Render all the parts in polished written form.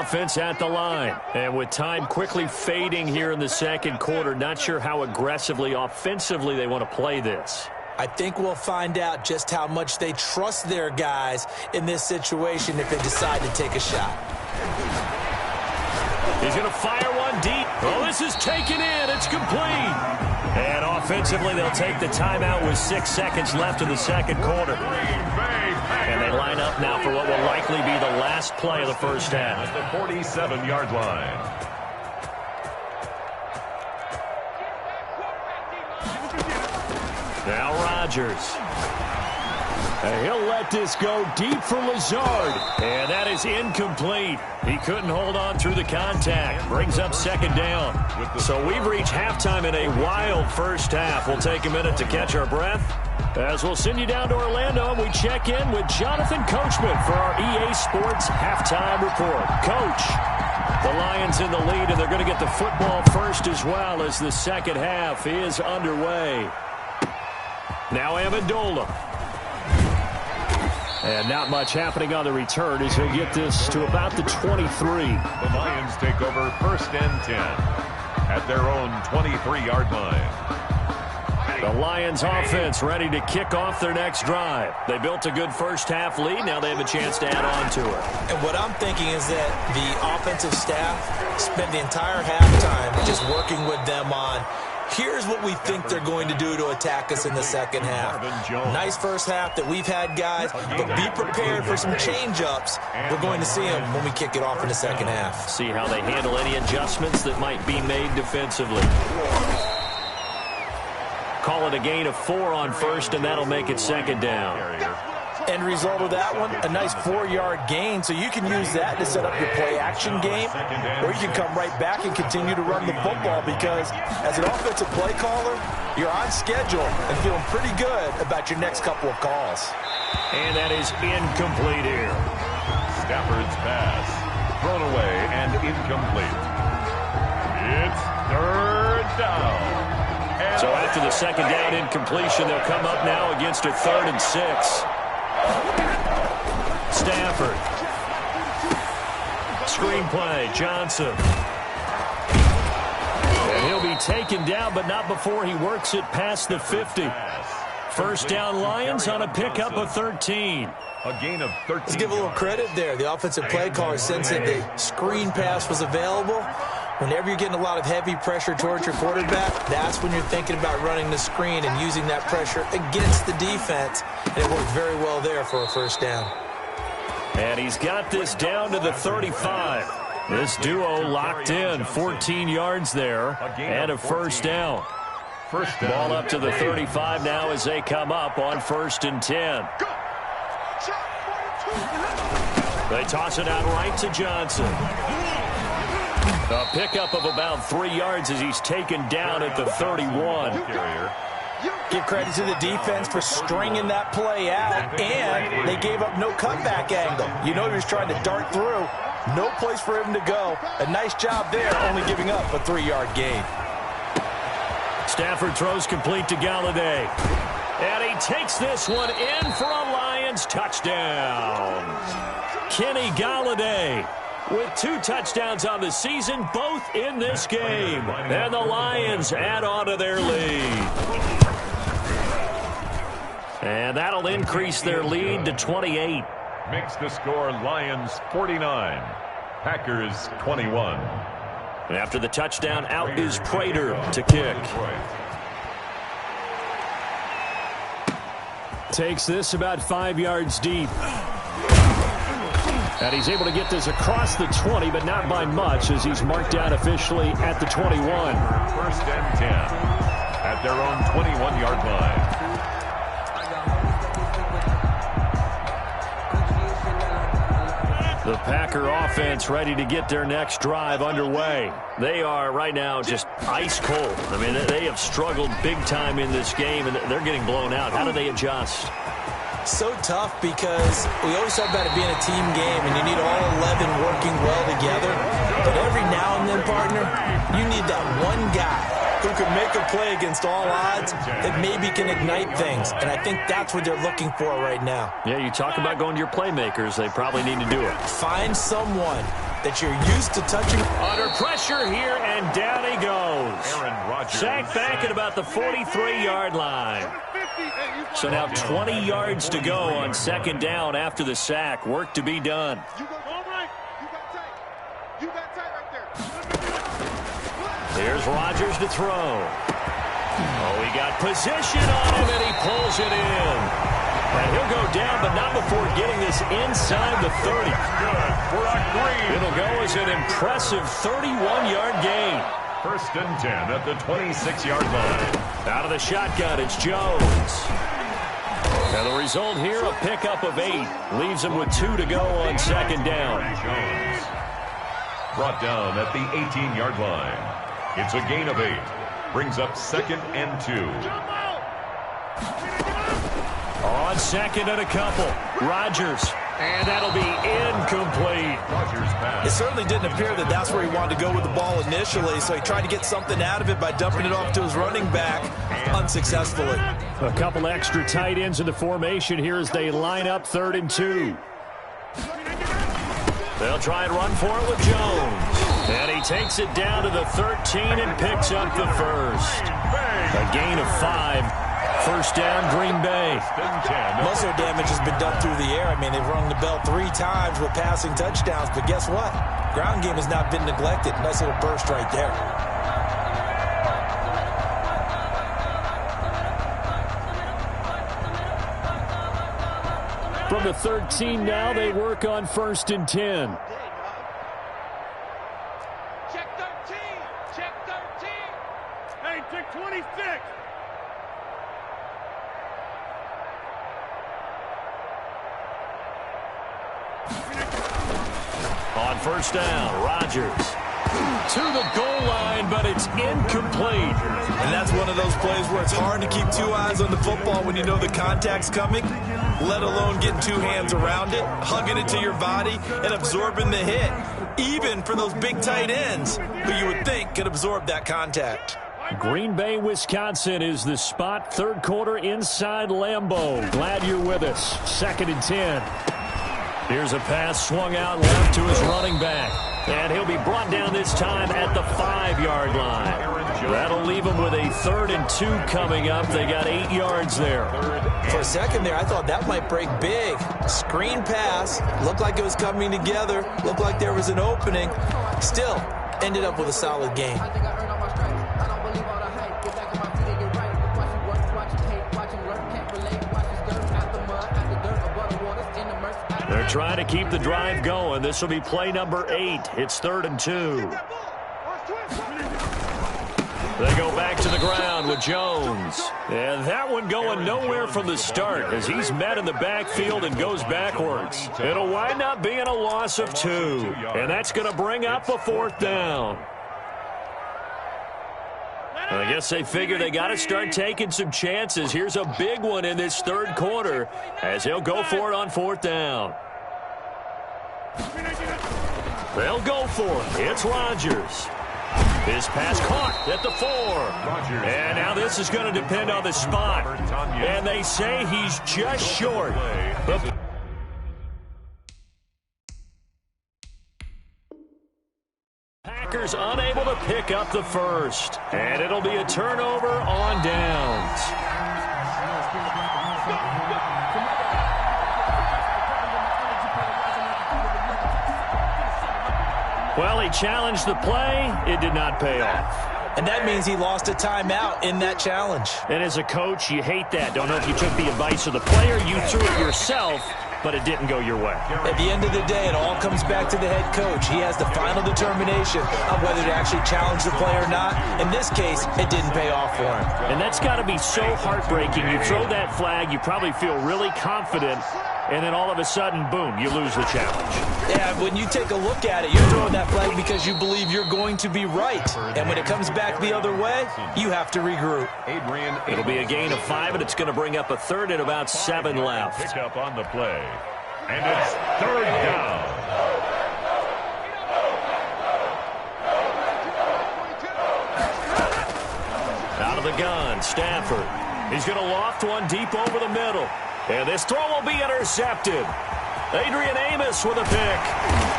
offense at the line. And with time quickly fading here in the second quarter, not sure how aggressively, offensively they want to play this. I think we'll find out just how much they trust their guys in this situation if they decide to take a shot. He's going to fire one deep. Oh, this is taken in. It's complete. And offensively, they'll take the timeout with 6 seconds left in the second quarter. And they line up now for what will likely be the last play of the first half. At the 47-yard line. Now Rodgers. And he'll let this go deep for Lazard. And that is incomplete. He couldn't hold on through the contact. Brings up second down. So we've reached halftime in a wild first half. We'll take a minute to catch our breath as we'll send you down to Orlando and we check in with Jonathan Coachman for our EA Sports Halftime Report. Coach, the Lions in the lead, and they're going to get the football first as well as the second half is underway. Now Amendola. And not much happening on the return as he'll get this to about the 23. The Lions take over 1st and 10 at their own 23-yard line. The Lions offense ready to kick off their next drive. They built a good first half lead. Now they have a chance to add on to it. And what I'm thinking is that the offensive staff spent the entire halftime just working with them on here's what we think they're going to do to attack us in the second half. Nice first half that we've had, guys, but be prepared for some change-ups. We're going to see them when we kick it off in the second half. See how they handle any adjustments that might be made defensively. Call it a gain of 4 on first, and that'll make it second down. End result of that one, a nice 4-yard gain, so you can use that to set up your play-action game, or you can come right back and continue to run the football because as an offensive play caller, you're on schedule and feeling pretty good about your next couple of calls. And that is incomplete here. Stafford's pass, thrown away and incomplete. It's 3rd down. So after the second down incompletion, they'll come up now against a 3rd and 6. Stafford. Screenplay, Johnson. And he'll be taken down, but not before he works it past the 50. First down Lions on a pickup of 13. A gain of 13. Let's give a little credit there. The offensive play caller sensed that the screen pass was available. Whenever you're getting a lot of heavy pressure towards your quarterback, that's when you're thinking about running the screen and using that pressure against the defense. And it worked very well there for a first down. And he's got this down to the 35. This duo locked in, 14 yards there, and a first down. Ball up to the 35 now as they come up on 1st and 10. They toss it out right to Johnson. A pickup of about 3 yards as he's taken down at the 31. Give credit to the defense for stringing that play out, and they gave up no cutback angle. You know he was trying to dart through. No place for him to go. A nice job there, only giving up a 3-yard gain. Stafford throws complete to Galladay. And he takes this one in for a Lions touchdown. Kenny Galladay with 2 touchdowns on the season, both in this game. And the Lions add on to their lead. And that'll increase their lead to 28. Makes the score Lions 49, Packers 21. And after the touchdown, out is Prater to kick. Takes this about 5 yards deep. And he's able to get this across the 20, but not by much as he's marked down officially at the 21. 1st and 10 at their own 21-yard line. The Packer offense ready to get their next drive underway. They are right now just ice cold. I mean, they have struggled big time in this game, and they're getting blown out. How do they adjust? So tough because we always talk about it being a team game, and you need all 11 working well together. But every now and then, partner, you need that one guy who can make a play against all odds that maybe can ignite things. And I think that's what they're looking for right now. Yeah, you talk about going to your playmakers. They probably need to do it. Find someone that you're used to touching. Under pressure here, and down he goes. Sacked back at about the 43-yard line. So now 20 yards to go on second down after the sack. Work to be done. Here's Rodgers to throw. Oh, he got position on him, and he pulls it in. And he'll go down, but not before getting this inside the 30. It'll go as an impressive 31-yard gain. First and 10 at the 26-yard line. Out of the shotgun, it's Jones. And the result here, a pickup of 8. Leaves him with 2 to go on second down. Jones brought down at the 18-yard line. It's a gain of 8. Brings up second and 2. On second and a couple. Rodgers. And that'll be incomplete. It certainly didn't appear that that's where he wanted to go with the ball initially, so he tried to get something out of it by dumping it off to his running back unsuccessfully. A couple extra tight ends in the formation here as they line up 3rd and 2. They'll try and run for it with Jones. And he takes it down to the 13 and picks up the first. A gain of 5. First down, Green Bay. Muscle damage has been done through the air. I mean, they've rung the bell 3 times with passing touchdowns, but guess what? Ground game has not been neglected. Nice little burst right there. From the 13 now, they work on 1st and 10. Check 13. Check 13. Hey, check 26. On first down, Rodgers to the goal line, but it's incomplete. And that's one of those plays where it's hard to keep 2 eyes on the football when you know the contact's coming, let alone getting 2 hands around it, hugging it to your body, and absorbing the hit, even for those big tight ends who you would think could absorb that contact. Green Bay, Wisconsin is the spot. 3rd quarter inside Lambeau. Glad you're with us. 2nd and 10. Here's a pass swung out left to his running back. And he'll be brought down this time at the 5-yard line. That'll leave him with a 3rd and 2 coming up. They got 8 yards there. For a second there, I thought that might break big. Screen pass. Looked like it was coming together. Looked like there was an opening. Still, ended up with a solid gain. They're trying to keep the drive going. This will be play number 8. It's 3rd and 2. They go back to the ground with Jones. And that one going nowhere from the start as he's met in the backfield and goes backwards. It'll wind up being a loss of 2. And that's going to bring up a 4th down. I guess they figure they got to start taking some chances. Here's a big one in this 3rd quarter as he'll go for it on 4th down. They'll go for it. It's Rodgers. His pass caught at the 4. And now this is going to depend on the spot. And they say he's just short. Packers unable to pick up the first. And it'll be a turnover on downs. Well, he challenged the play. It did not pay off. And that means he lost a timeout in that challenge. And as a coach, you hate that. Don't know if you took the advice of the player. You threw it yourself, but it didn't go your way. At the end of the day, it all comes back to the head coach. He has the final determination on whether to actually challenge the play or not. In this case, it didn't pay off for him. And that's got to be so heartbreaking. You throw that flag, you probably feel really confident, and then all of a sudden, boom, you lose the challenge. Yeah, when you take a look at it, you're throwing that flag because you believe you're going to be right. And when it comes back the other way, you have to regroup. It'll be a gain of 5, and it's going to bring up a 3rd and about 7 left. Pick up on the play. And it's 3rd down. Out of the gun, Stafford. He's going to loft one deep over the middle. And this throw will be intercepted. Adrian Amos with a pick.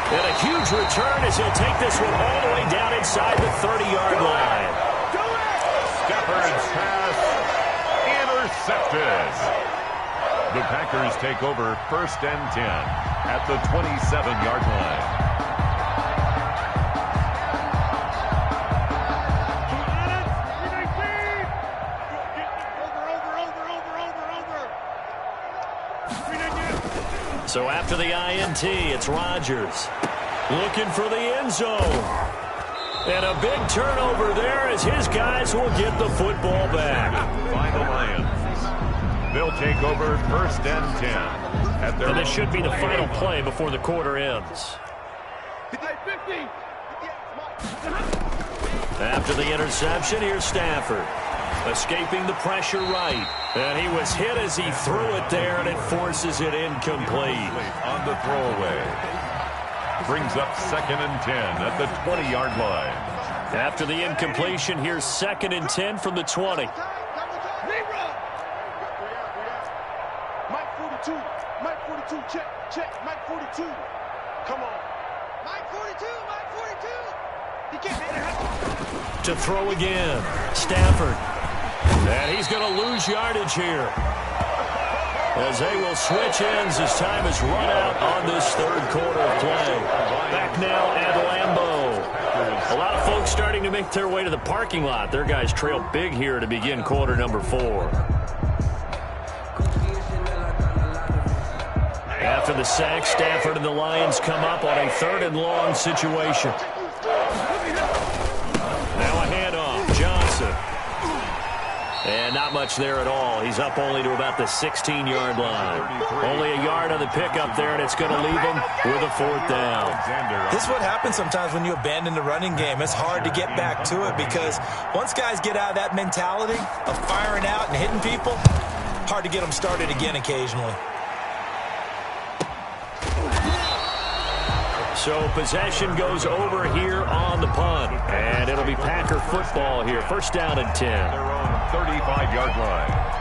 And a huge return as he'll take this one all the way down inside the 30-yard line. Stafford's pass intercepted. The Packers take over 1st and 10 at the 27-yard line. So after the INT, it's Rodgers looking for the end zone. And a big turnover there as his guys will get the football back. By the Lions. They'll take over 1st and 10. At their and this should be the final play before the quarter ends. After the interception, here's Stafford. Escaping the pressure right. And he was hit as he threw it there, and it forces it incomplete. On the throwaway. Brings up 2nd and 10 at the 20-yard line. After the incompletion, here's 2nd and 10 from the 20. Mike 42. Mike 42. Check. Mike 42. Come on. Mike 42. Mike 42. He can't hit it. To throw again. Stafford. And he's going to lose yardage here. As they will switch ends as time is run out on this 3rd quarter of play. Back now at Lambeau. A lot of folks starting to make their way to the parking lot. Their guys trail big here to begin quarter number 4. After the sack, Stafford and the Lions come up on a 3rd and long situation. Now a handoff. Johnson. And not much there at all. He's up only to about the 16-yard line. Only a yard on the pickup there, and it's going to leave him with a 4th down. This is what happens sometimes when you abandon the running game. It's hard to get back to it because once guys get out of that mentality of firing out and hitting people, hard to get them started again occasionally. So possession goes over here on the punt. And it'll be Packer football here. 1st down and 10. Their own 35-yard line.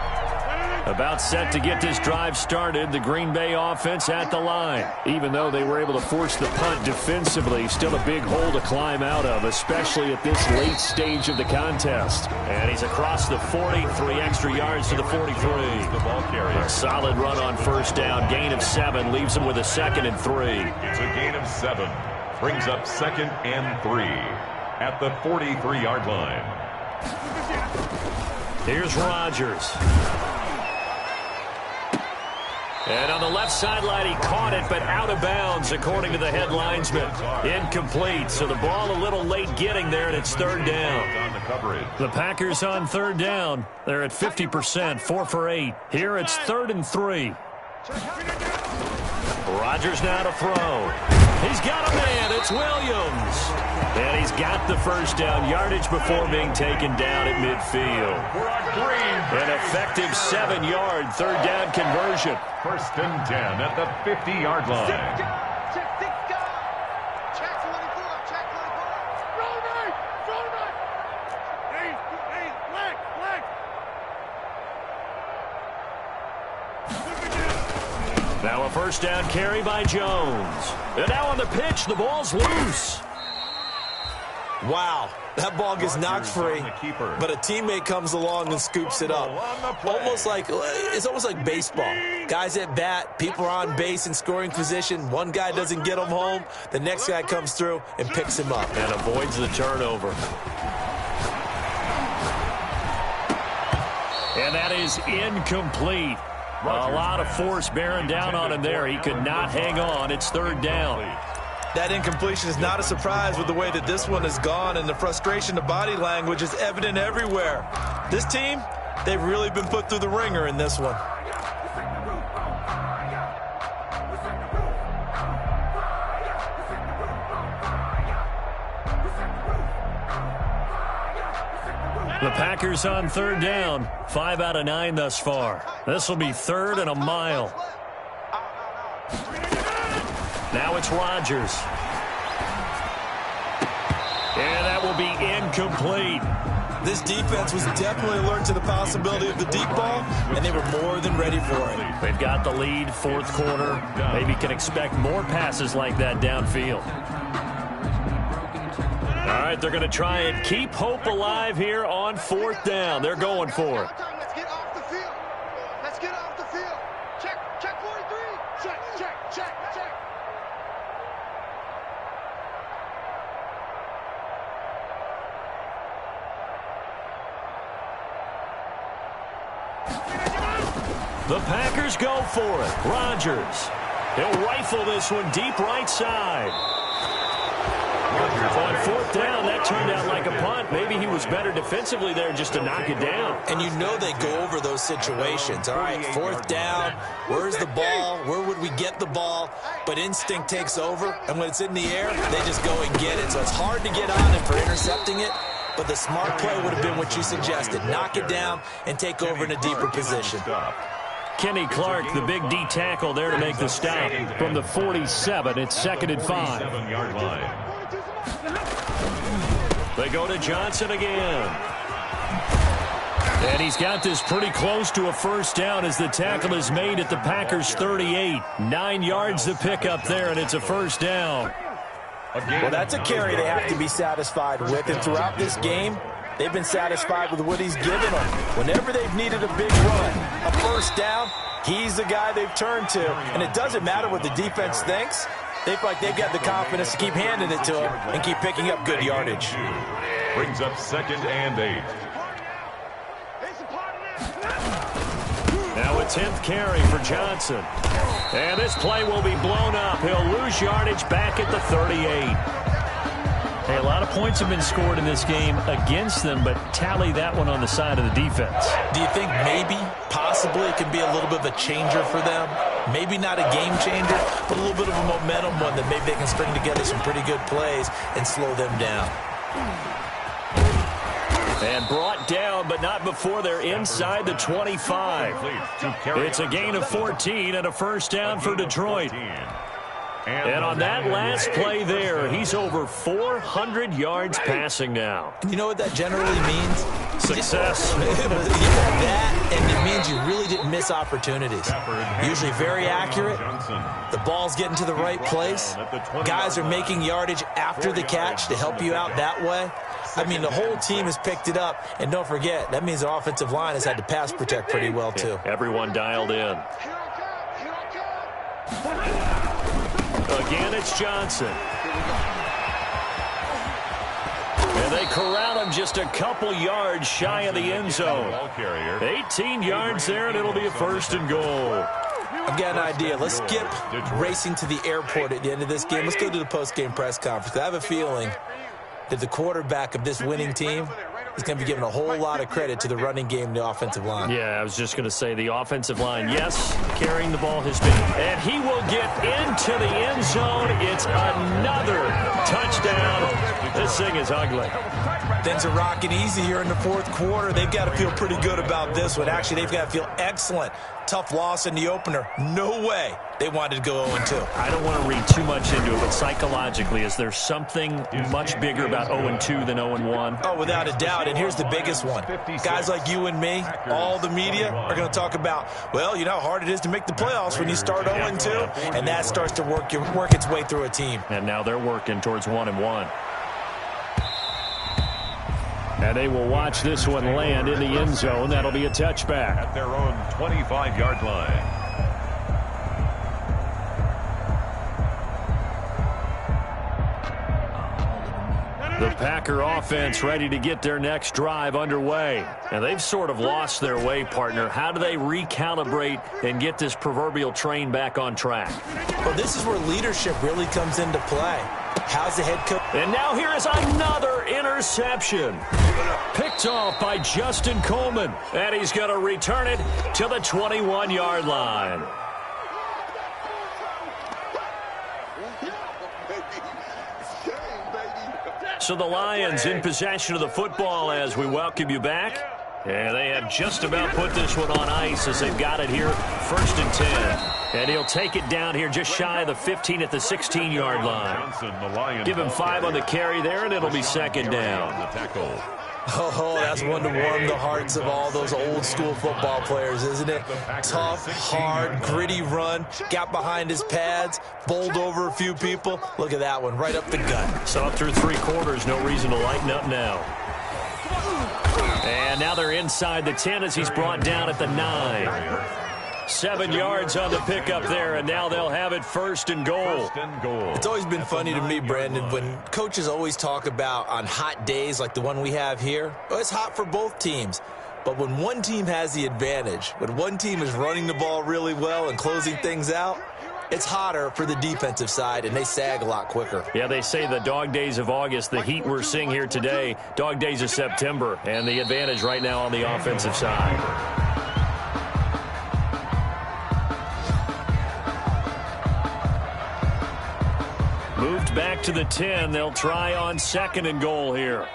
About set to get this drive started, the Green Bay offense at the line. Even though they were able to force the punt defensively, still a big hole to climb out of, especially at this late stage of the contest. And he's across the 40, 3 extra yards to the 43. The ball carrier. A solid run on 1st down, gain of 7, leaves him with a 2nd and 3. It's a gain of 7. Brings up 2nd and 3 at the 43-yard line. Here's Rodgers. And on the left sideline, he caught it, but out of bounds, according to the head linesman. Incomplete, so the ball a little late getting there, and it's 3rd down. The Packers on 3rd down. They're at 50%, 4 for 8. Here it's 3rd and 3. Rodgers now to throw. He's got a man. It's Williams. And he's got the 1st down yardage before being taken down at midfield. An effective 7-yard 3rd down conversion. 1st and 10 at the 50-yard line. Now a 1st down carry by Jones. And now on the pitch, the ball's loose. Wow, that ball gets knocked free, but a teammate comes along and scoops it up. It's almost like baseball. Guys at bat, people are on base in scoring position. One guy doesn't get him home. The next guy comes through and picks him up. And avoids the turnover. And that is incomplete. A lot of force bearing down on him there. He could not hang on. It's 3rd down. That incompletion is not a surprise with the way that this one has gone, and the frustration, the body language is evident everywhere. This team, they've really been put through the ringer in this one. The Packers on 3rd down. 5 out of 9 thus far. This will be 3rd and a mile. Now it's Rodgers. And that will be incomplete. This defense was definitely alert to the possibility of the deep ball, and they were more than ready for it. They've got the lead, fourth quarter. Maybe can expect more passes like that downfield. All right, they're going to try and keep hope alive here on fourth down. They're going for it. Let's get off the field. Let's get off the field. Check 43. Check. The Packers go for it. Rodgers. He'll rifle this one deep right side. On fourth down, that turned out like a punt. Maybe he was better defensively there just to knock it down. And you know they go over those situations. All right, fourth down, where's the ball? Where would we get the ball? But instinct takes over, and when it's in the air, they just go and get it. So it's hard to get on him for intercepting it, but the smart play would have been what you suggested. Knock it down and take over in a deeper position. Kenny Clark, the big D tackle there to make the stop. From the 47, it's 2nd and 5. They go to Johnson again. And he's got this pretty close to a first down as the tackle is made at the Packers' 38. 9 yards to pick up there, and it's a first down. Well, that's a carry they have to be satisfied with. And throughout this game, they've been satisfied with what he's given them. Whenever they've needed a big run, a first down, he's the guy they've turned to. And it doesn't matter what the defense thinks. They feel like they've got the confidence to keep handing it to him and keep picking up good yardage. Brings up 2nd and 8. Now a 10th carry for Johnson. And this play will be blown up. He'll lose yardage back at the 38. Hey, a lot of points have been scored in this game against them, but tally that one on the side of the defense. Do you think maybe, possibly, it can be a little bit of a changer for them? Maybe not a game changer, but a little bit of a momentum one that maybe they can string together some pretty good plays and slow them down. And brought down, but not before they're inside the 25. It's a gain of 14 and a first down for Detroit. And on that last play there, he's over 400 yards passing now. And you know what that generally means? Success. That, and it means you really didn't miss opportunities. Usually very accurate. The ball's getting to the right place. Guys are making yardage after the catch to help you out that way. I mean, the whole team has picked it up. And don't forget, that means the offensive line has had to pass protect pretty well, too. Everyone dialed in. Again, it's Johnson. And they corral him just a couple yards shy of the end zone. 18 yards there, and it'll be a 1st and goal. I've got an idea. Let's skip racing to the airport at the end of this game. Let's go to the post-game press conference. I have a feeling that the quarterback of this winning team is going to be giving a whole lot of credit to the running game and the offensive line. Yeah, I was just going to say the offensive line, yes, carrying the ball has been. And he will get into the end zone. It's another touchdown. This thing is ugly. Things are rocking easy here in the fourth quarter. They've got to feel pretty good about this one. Actually, they've got to feel excellent. Tough loss in the opener. No way they wanted to go 0-2. I don't want to read too much into it, but psychologically, is there something much bigger about 0-2 than 0-1? Oh, without a doubt. And here's the biggest one. Guys like you and me, all the media, are going to talk about, well, you know how hard it is to make the playoffs when you start 0-2, and that starts to work its way through a team. And now they're working towards 1-1. And they will watch this one land in the end zone. That'll be a touchback. At their own 25-yard line. The Packer offense ready to get their next drive underway. And they've sort of lost their way, partner. How do they recalibrate and get this proverbial train back on track? Well, this is where leadership really comes into play. How's the head coach? And now here is another interception. Picked off by Justin Coleman. And he's going to return it to the 21-yard line. So the Lions in possession of the football as we welcome you back. And they have just about put this one on ice as they've got it here, 1st and 10. And he'll take it down here just shy of the 15 at the 16-yard line. Give him 5 on the carry there, and it'll be 2nd down. Oh, that's one to warm the hearts of all those old school football players, isn't it? Tough, hard, gritty run, got behind his pads, bowled over a few people. Look at that one, right up the gut. So through 3 quarters, no reason to lighten up now. And now they're inside the 10 as he's brought down at the 9. 7 yards on the pickup there, and now they'll have it 1st and goal. It's always been funny to me, Brandon, when coaches always talk about on hot days like the one we have here, well, it's hot for both teams. But when one team has the advantage, when one team is running the ball really well and closing things out, it's hotter for the defensive side, and they sag a lot quicker. Yeah, they say the dog days of August, the heat we're seeing here today, dog days of September, and the advantage right now on the offensive side. Moved back to the 10. They'll try on 2nd and goal here.